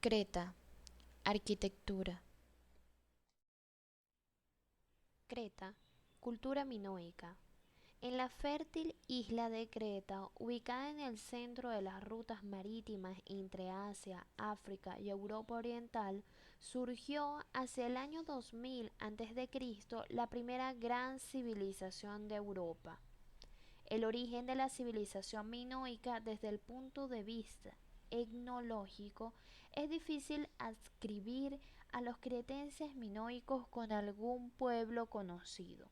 Creta, arquitectura. Creta, cultura minoica. En la fértil isla de Creta, ubicada en el centro de las rutas marítimas entre Asia, África y Europa Oriental, surgió hacia el año 2000 a.C. la primera gran civilización de Europa. El origen de la civilización minoica desde el punto de vista etnológico es difícil adscribir a los cretenses minoicos con algún pueblo conocido.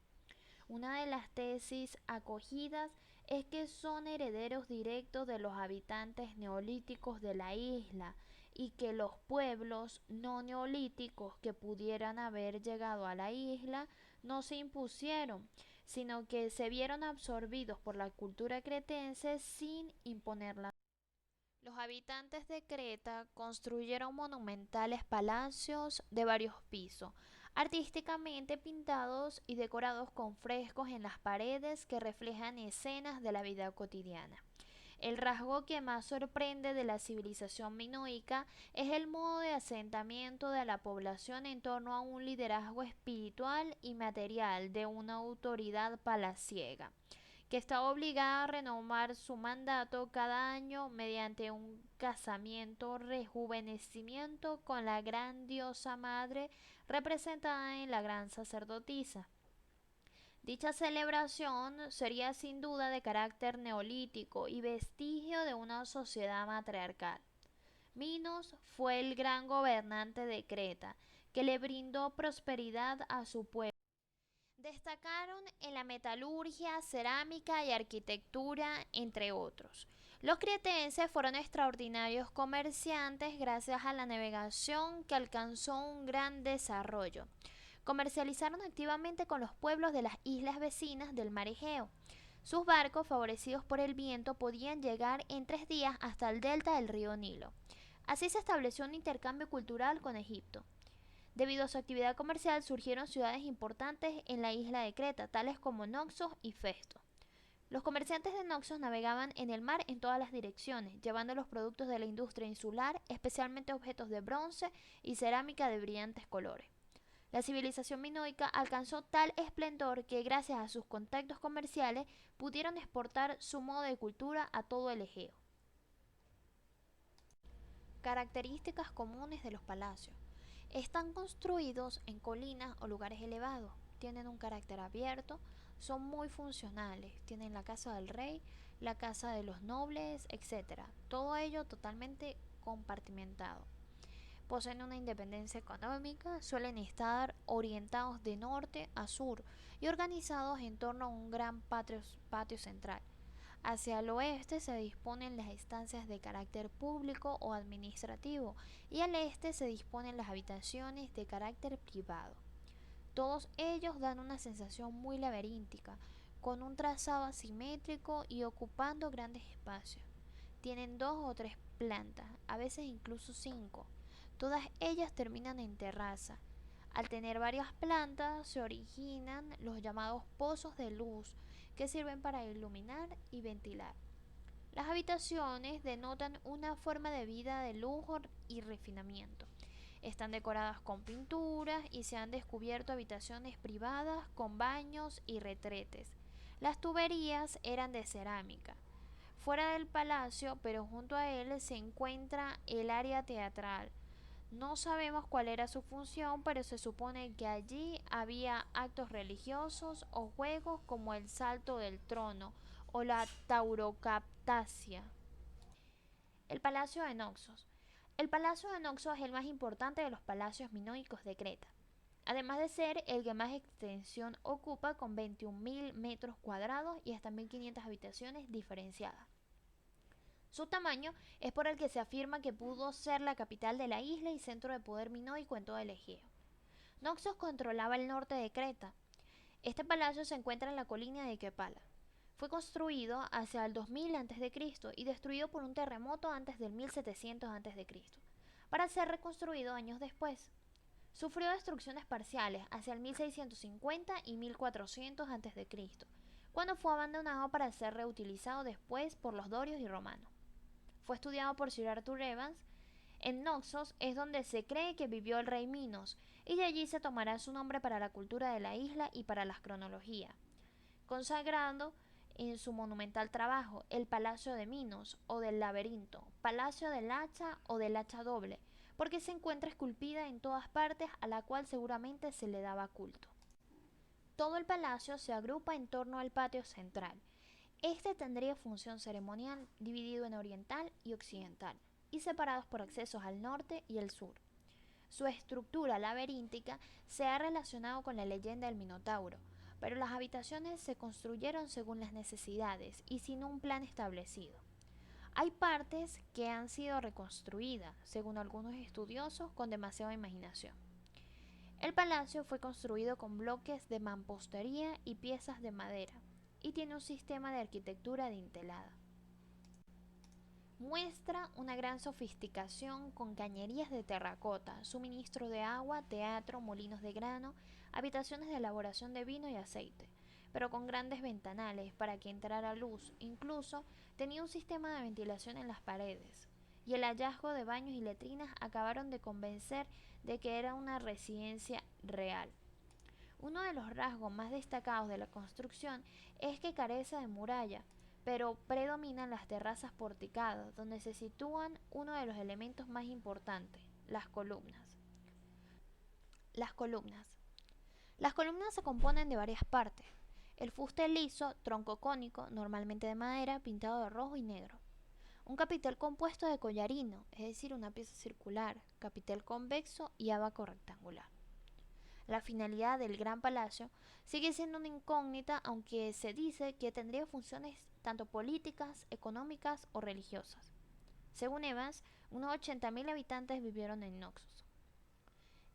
Una de las tesis acogidas es que son herederos directos de los habitantes neolíticos de la isla y que los pueblos no neolíticos que pudieran haber llegado a la isla no se impusieron, sino que se vieron absorbidos por la cultura cretense sin imponerla. Los habitantes de Creta construyeron monumentales palacios de varios pisos, artísticamente pintados y decorados con frescos en las paredes que reflejan escenas de la vida cotidiana. El rasgo que más sorprende de la civilización minoica es el modo de asentamiento de la población en torno a un liderazgo espiritual y material de una autoridad palaciega que está obligada a renovar su mandato cada año mediante un casamiento rejuvenecimiento con la gran diosa madre representada en la gran sacerdotisa. Dicha celebración sería sin duda de carácter neolítico y vestigio de una sociedad matriarcal. Minos fue el gran gobernante de Creta, que le brindó prosperidad a su pueblo. Destacaron en la metalurgia, cerámica y arquitectura, entre otros. Los cretenses fueron extraordinarios comerciantes gracias a la navegación que alcanzó un gran desarrollo. Comercializaron activamente con los pueblos de las islas vecinas del mar Egeo. Sus barcos, favorecidos por el viento, podían llegar en 3 días hasta el delta del río Nilo. Así se estableció un intercambio cultural con Egipto. Debido a su actividad comercial surgieron ciudades importantes en la isla de Creta, tales como Noxos y Festo. Los comerciantes de Noxos navegaban en el mar en todas las direcciones, llevando los productos de la industria insular, especialmente objetos de bronce y cerámica de brillantes colores. La civilización minoica alcanzó tal esplendor que gracias a sus contactos comerciales pudieron exportar su modo de cultura a todo el Egeo. Características comunes de los palacios. Están construidos en colinas o lugares elevados, tienen un carácter abierto, son muy funcionales, tienen la casa del rey, la casa de los nobles, etc. Todo ello totalmente compartimentado. Poseen una independencia económica, suelen estar orientados de norte a sur y organizados en torno a un gran patio central. Hacia el oeste se disponen las estancias de carácter público o administrativo y al este se disponen las habitaciones de carácter privado. Todos ellos dan una sensación muy laberíntica, con un trazado asimétrico y ocupando grandes espacios. Tienen 2 o 3 plantas, a veces incluso 5. Todas ellas terminan en terraza. Al tener varias plantas se originan los llamados pozos de luz que sirven para iluminar y ventilar. Las habitaciones denotan una forma de vida de lujo y refinamiento. Están decoradas con pinturas y se han descubierto habitaciones privadas con baños y retretes. Las tuberías eran de cerámica. Fuera del palacio, pero junto a él, se encuentra el área teatral. No sabemos cuál era su función, pero se supone que allí había actos religiosos o juegos como el salto del trono o la taurocaptasia. El Palacio de Noxos. El Palacio de Noxos es el más importante de los palacios minoicos de Creta, además de ser el que más extensión ocupa con 21.000 metros cuadrados y hasta 1.500 habitaciones diferenciadas. Su tamaño es por el que se afirma que pudo ser la capital de la isla y centro de poder minoico en todo el Egeo. Noxos controlaba el norte de Creta. Este palacio se encuentra en la colina de Kepala. Fue construido hacia el 2000 a.C. y destruido por un terremoto antes del 1700 a.C., para ser reconstruido años después. Sufrió destrucciones parciales hacia el 1650 y 1400 a.C., cuando fue abandonado para ser reutilizado después por los dorios y romanos. Fue estudiado por Sir Arthur Evans En Noxos es donde se cree que vivió el rey Minos, y de allí se tomará su nombre para la cultura de la isla y para la cronología, consagrando en su monumental trabajo el Palacio de Minos o del Laberinto, Palacio del Hacha o del Hacha Doble, porque se encuentra esculpida en todas partes a la cual seguramente se le daba culto. Todo el palacio se agrupa en torno al patio central. Este tendría función ceremonial dividido en oriental y occidental, y separados por accesos al norte y el sur. Su estructura laberíntica se ha relacionado con la leyenda del Minotauro, pero las habitaciones se construyeron según las necesidades y sin un plan establecido. Hay partes que han sido reconstruidas, según algunos estudiosos, con demasiada imaginación. El palacio fue construido con bloques de mampostería y piezas de madera, y tiene un sistema de arquitectura dintelada. Muestra una gran sofisticación con cañerías de terracota, suministro de agua, teatro, molinos de grano, habitaciones de elaboración de vino y aceite, pero con grandes ventanales para que entrara luz. Incluso tenía un sistema de ventilación en las paredes, y el hallazgo de baños y letrinas acabaron de convencer de que era una residencia real. Uno de los rasgos más destacados de la construcción es que carece de muralla, pero predominan las terrazas porticadas, donde se sitúan uno de los elementos más importantes, las columnas. Las columnas. Las columnas se componen de varias partes. El fuste liso, tronco cónico, normalmente de madera, pintado de rojo y negro. Un capitel compuesto de collarino, es decir, una pieza circular, capitel convexo y ábaco rectangular. La finalidad del Gran Palacio sigue siendo una incógnita, aunque se dice que tendría funciones tanto políticas, económicas o religiosas. Según Evans, unos 80.000 habitantes vivieron en Noxos.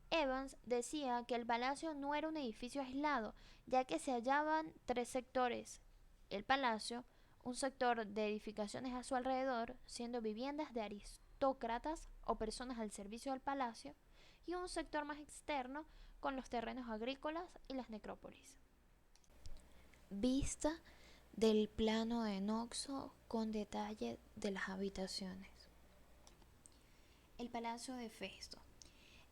Evans decía que el palacio no era un edificio aislado, ya que se hallaban tres sectores: el palacio, un sector de edificaciones a su alrededor, siendo viviendas de aristócratas o personas al servicio del palacio, y un sector más externo con los terrenos agrícolas y las necrópolis. Vista del plano de Noxo con detalle de las habitaciones. El Palacio de Festo.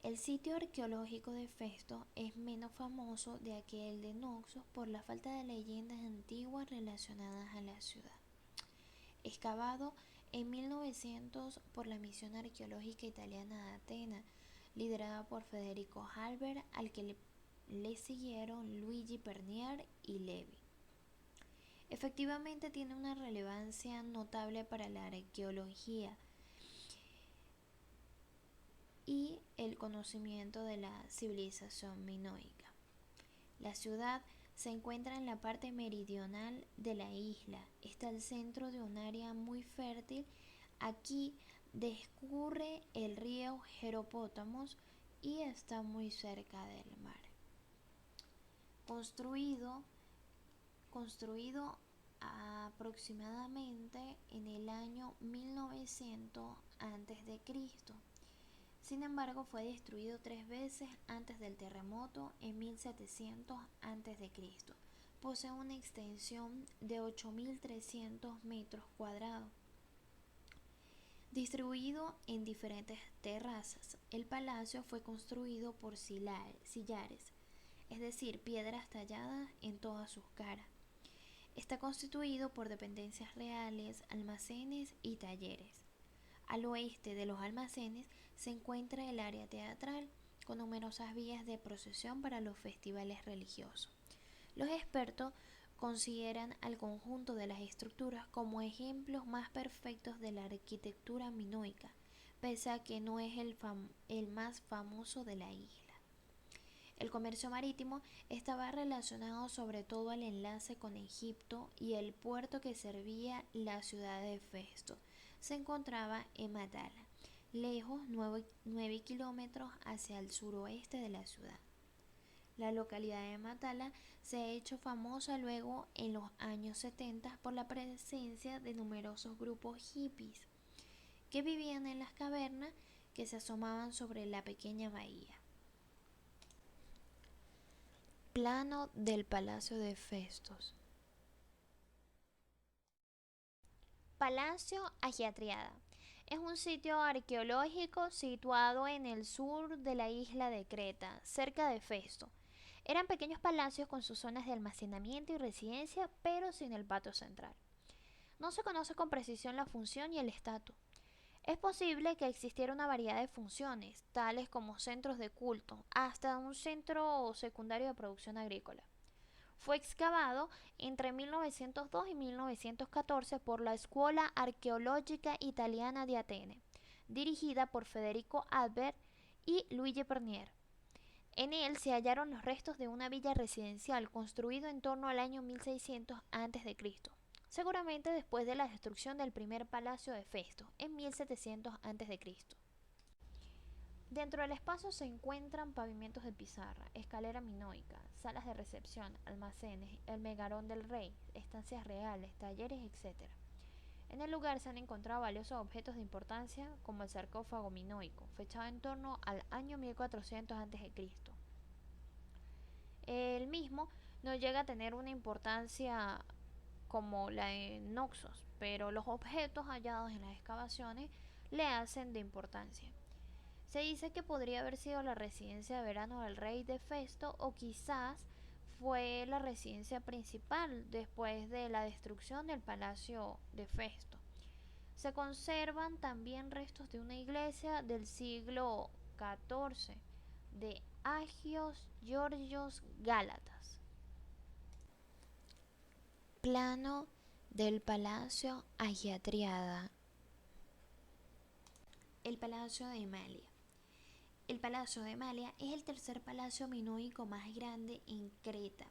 El sitio arqueológico de Festo es menos famoso de aquel de Noxos por la falta de leyendas antiguas relacionadas a la ciudad. Excavado en 1900 por la misión arqueológica italiana de Atenas, liderada por Federico Halber, al que le siguieron Luigi Pernier y Levi. Efectivamente tiene una relevancia notable para la arqueología y el conocimiento de la civilización minoica. La ciudad se encuentra en la parte meridional de la isla, está al centro de un área muy fértil. Aquí discurre el río Jeropótamos y está muy cerca del mar. Construido aproximadamente en el año 1900 a.C. Sin embargo, fue destruido 3 veces antes del terremoto en 1700 a.C. Posee una extensión de 8.300 metros cuadrados. Distribuido en diferentes terrazas, el palacio fue construido por sillares, es decir, piedras talladas en todas sus caras. Está constituido por dependencias reales, almacenes y talleres. Al oeste de los almacenes se encuentra el área teatral, con numerosas vías de procesión para los festivales religiosos. Los expertos consideran al conjunto de las estructuras como ejemplos más perfectos de la arquitectura minoica, pese a que no es el más famoso de la isla. El comercio marítimo estaba relacionado sobre todo al enlace con Egipto, y el puerto que servía la ciudad de Festo se encontraba en Matala, lejos 9 kilómetros hacia el suroeste de la ciudad. La localidad de Matala se ha hecho famosa luego en los años 70 por la presencia de numerosos grupos hippies que vivían en las cavernas que se asomaban sobre la pequeña bahía. Plano del Palacio de Festos. Palacio Agiatriada. Es un sitio arqueológico situado en el sur de la isla de Creta, cerca de Festo. Eran pequeños palacios con sus zonas de almacenamiento y residencia, pero sin el patio central. No se conoce con precisión la función y el estatus. Es posible que existiera una variedad de funciones, tales como centros de culto, hasta un centro secundario de producción agrícola. Fue excavado entre 1902 y 1914 por la Scuola Archeologica Italiana de Atene, dirigida por Federico Albert y Luigi Pernier. En él se hallaron los restos de una villa residencial construida en torno al año 1600 a.C., seguramente después de la destrucción del primer palacio de Festo en 1700 a.C. Dentro del espacio se encuentran pavimentos de pizarra, escalera minoica, salas de recepción, almacenes, el megarón del rey, estancias reales, talleres, etc. En el lugar se han encontrado valiosos objetos de importancia como el sarcófago minoico, fechado en torno al año 1400 a.C. El mismo no llega a tener una importancia como la de Noxos, pero los objetos hallados en las excavaciones le hacen de importancia. Se dice que podría haber sido la residencia de verano del rey de Festo o quizás fue la residencia principal después de la destrucción del palacio de Festo. Se conservan también restos de una iglesia del siglo XIV de Agios Georgios Gálatas. Plano del Palacio Agiatriada. El Palacio de Emalia. El Palacio de Emalia es el tercer palacio minoico más grande en Creta.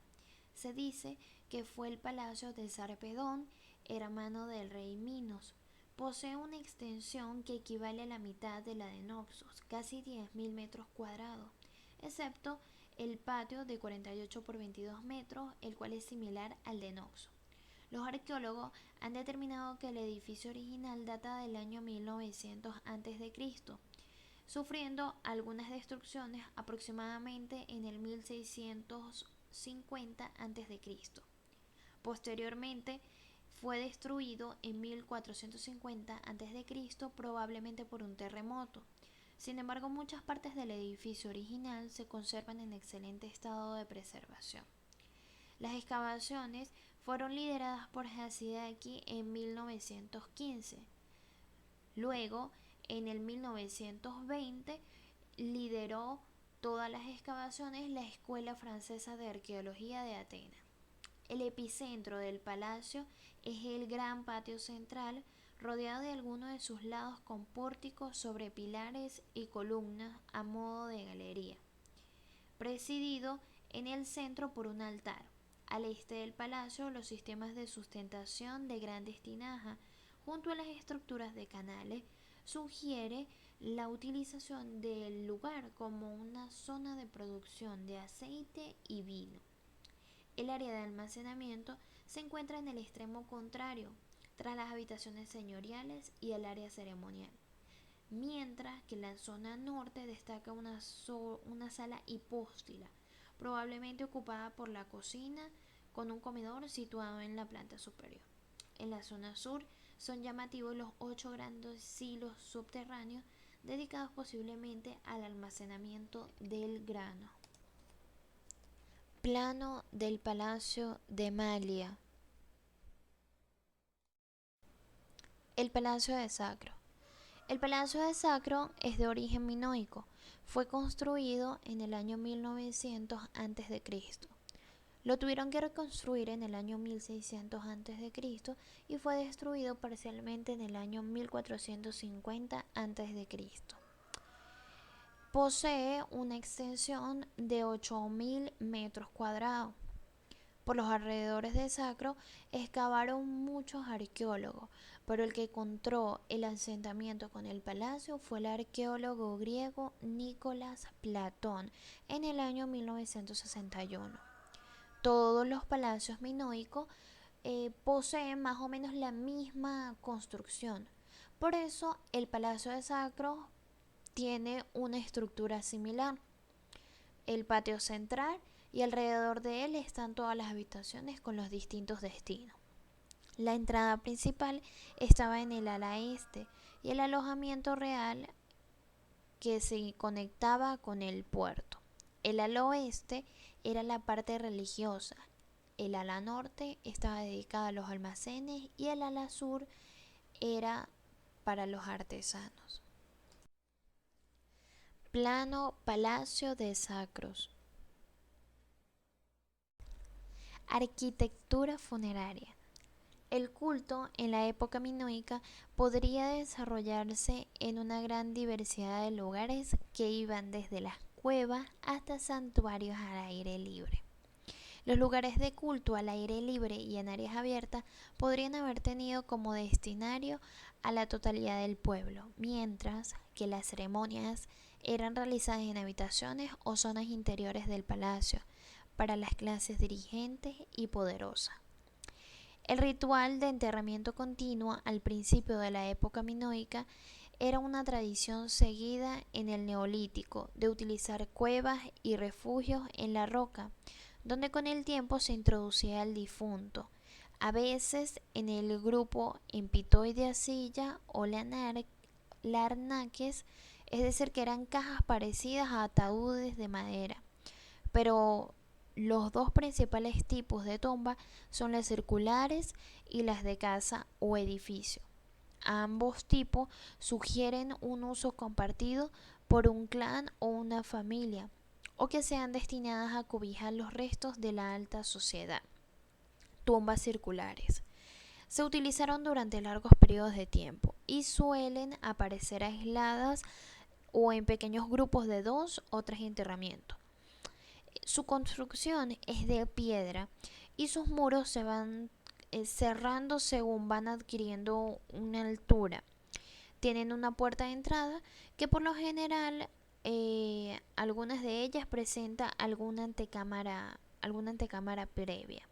Se dice que fue el palacio de Sarpedón, hermano del rey Minos. Posee una extensión que equivale a la mitad de la de Noxos, casi 10.000 metros cuadrados, excepto el patio de 48 por 22 metros, el cual es similar al de Noxos. Los arqueólogos han determinado que el edificio original data del año 1900 a.C., sufriendo algunas destrucciones aproximadamente en el 1650 a.C. Posteriormente fue destruido en 1450 a.C., probablemente por un terremoto. Sin embargo, muchas partes del edificio original se conservan en excelente estado de preservación. Las excavaciones fueron lideradas por Hasidaki en 1915. Luego, en el 1920, lideró todas las excavaciones la Escuela Francesa de Arqueología de Atenas. El epicentro del palacio es el gran patio central, rodeado de algunos de sus lados con pórticos sobre pilares y columnas a modo de galería, presidido en el centro por un altar. Al este del palacio, los sistemas de sustentación de grandes tinajas, junto a las estructuras de canales, sugiere la utilización del lugar como una zona de producción de aceite y vino. El área de almacenamiento se encuentra en el extremo contrario, tras las habitaciones señoriales y el área ceremonial, mientras que en la zona norte destaca una sala hipóstila, probablemente ocupada por la cocina, con un comedor situado en la planta superior. En la zona sur son llamativos los 8 grandes silos subterráneos dedicados posiblemente al almacenamiento del grano. Plano del Palacio de Emalia. El Palacio de Sacro. El Palacio de Sacro es de origen minoico. Fue construido en el año 1900 a.C. Lo tuvieron que reconstruir en el año 1600 a.C. y fue destruido parcialmente en el año 1450 a.C. Posee una extensión de 8.000 metros cuadrados. Por los alrededores de Sacro excavaron muchos arqueólogos, pero el que encontró el asentamiento con el palacio fue el arqueólogo griego Nicolás Platón en el año 1961. Todos los palacios minoicos poseen más o menos la misma construcción. Por eso el Palacio de Sacro tiene una estructura similar. El patio central y alrededor de él están todas las habitaciones con los distintos destinos. La entrada principal estaba en el ala este y el alojamiento real que se conectaba con el puerto. El ala oeste era la parte religiosa, el ala norte estaba dedicada a los almacenes y el ala sur era para los artesanos. Plano Palacio de Sacros. Arquitectura funeraria. El culto en la época minoica podría desarrollarse en una gran diversidad de lugares que iban desde las cuevas hasta santuarios al aire libre. Los lugares de culto al aire libre y en áreas abiertas podrían haber tenido como destinario a la totalidad del pueblo, mientras que las ceremonias eran realizadas en habitaciones o zonas interiores del palacio para las clases dirigentes y poderosas. El ritual de enterramiento continuo al principio de la época minoica era una tradición seguida en el Neolítico de utilizar cuevas y refugios en la roca, donde con el tiempo se introducía el difunto, a veces en el grupo empitoidea o larnaques, es decir, que eran cajas parecidas a ataúdes de madera, pero los dos principales tipos de tumba son las circulares y las de casa o edificio. Ambos tipos sugieren un uso compartido por un clan o una familia, o que sean destinadas a cobijar los restos de la alta sociedad. Tumbas circulares. Se utilizaron durante largos periodos de tiempo y suelen aparecer aisladas o en pequeños grupos de 2 o 3 enterramientos. Su construcción es de piedra y sus muros se van cerrando según van adquiriendo una altura. Tienen una puerta de entrada que por lo general algunas de ellas presenta alguna antecámara previa.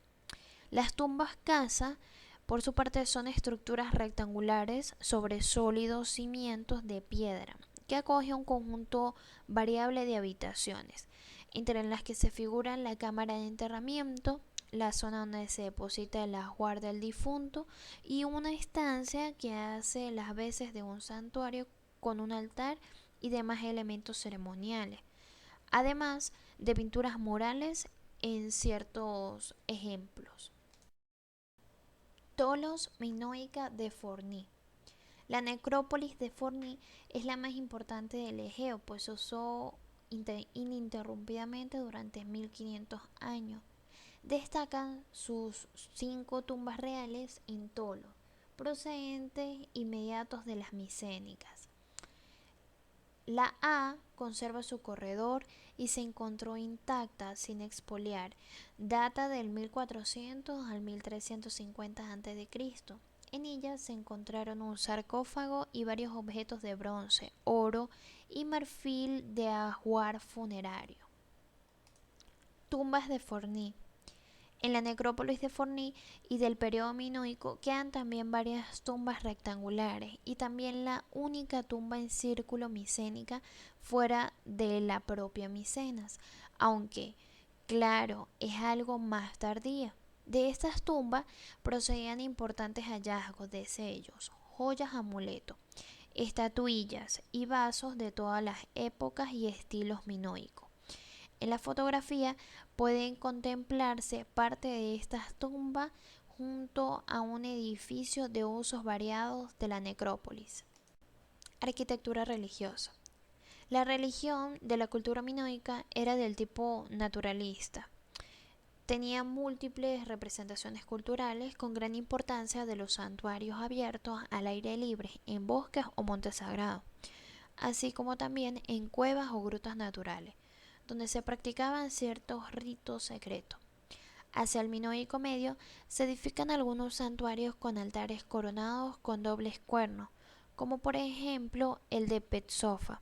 Las tumbas casa, por su parte, son estructuras rectangulares sobre sólidos cimientos de piedra que acoge un conjunto variable de habitaciones, entre las que se figuran la cámara de enterramiento, la zona donde se deposita el ajuar del difunto y una estancia que hace las veces de un santuario con un altar y demás elementos ceremoniales, además de pinturas murales en ciertos ejemplos. Tolos Minoica de Forní. La necrópolis de Forní es la más importante del Egeo, pues se usó ininterrumpidamente durante 1500 años. Destacan sus 5 tumbas reales en Tolo, procedentes inmediatos de las micénicas. La A conserva su corredor y se encontró intacta sin expoliar. Data del 1400 al 1350 a.C. En ella se encontraron un sarcófago y varios objetos de bronce, oro y marfil de ajuar funerario. Tumbas de Forní. En la necrópolis de Forní y del periodo minoico quedan también varias tumbas rectangulares y también la única tumba en círculo micénica fuera de la propia Micenas, aunque, claro, es algo más tardía. De estas tumbas procedían importantes hallazgos de sellos, joyas, amuletos, estatuillas y vasos de todas las épocas y estilos minoicos. En la fotografía pueden contemplarse parte de estas tumbas junto a un edificio de usos variados de la necrópolis. Arquitectura religiosa. La religión de la cultura minoica era del tipo naturalista. Tenía múltiples representaciones culturales con gran importancia de los santuarios abiertos al aire libre en bosques o montes sagrados, así como también en cuevas o grutas naturales, donde se practicaban ciertos ritos secretos. Hacia el minoico medio se edifican algunos santuarios con altares coronados con dobles cuernos, como por ejemplo el de Petsofa.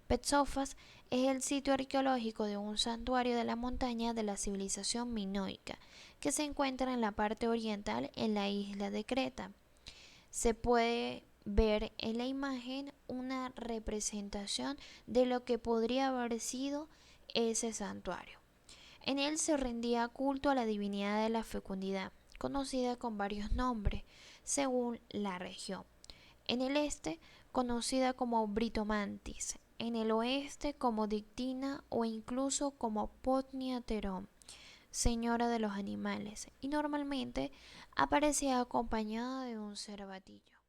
Petsofas es el sitio arqueológico de un santuario de la montaña de la civilización minoica, que se encuentra en la parte oriental en la isla de Creta. Se puede ver en la imagen una representación de lo que podría haber sido ese santuario. En él se rendía culto a la divinidad de la fecundidad, conocida con varios nombres según la región. En el este, conocida como Britomantis, en el oeste como Dictina o incluso como Potnia Terón, señora de los animales, y normalmente aparecía acompañada de un cervatillo.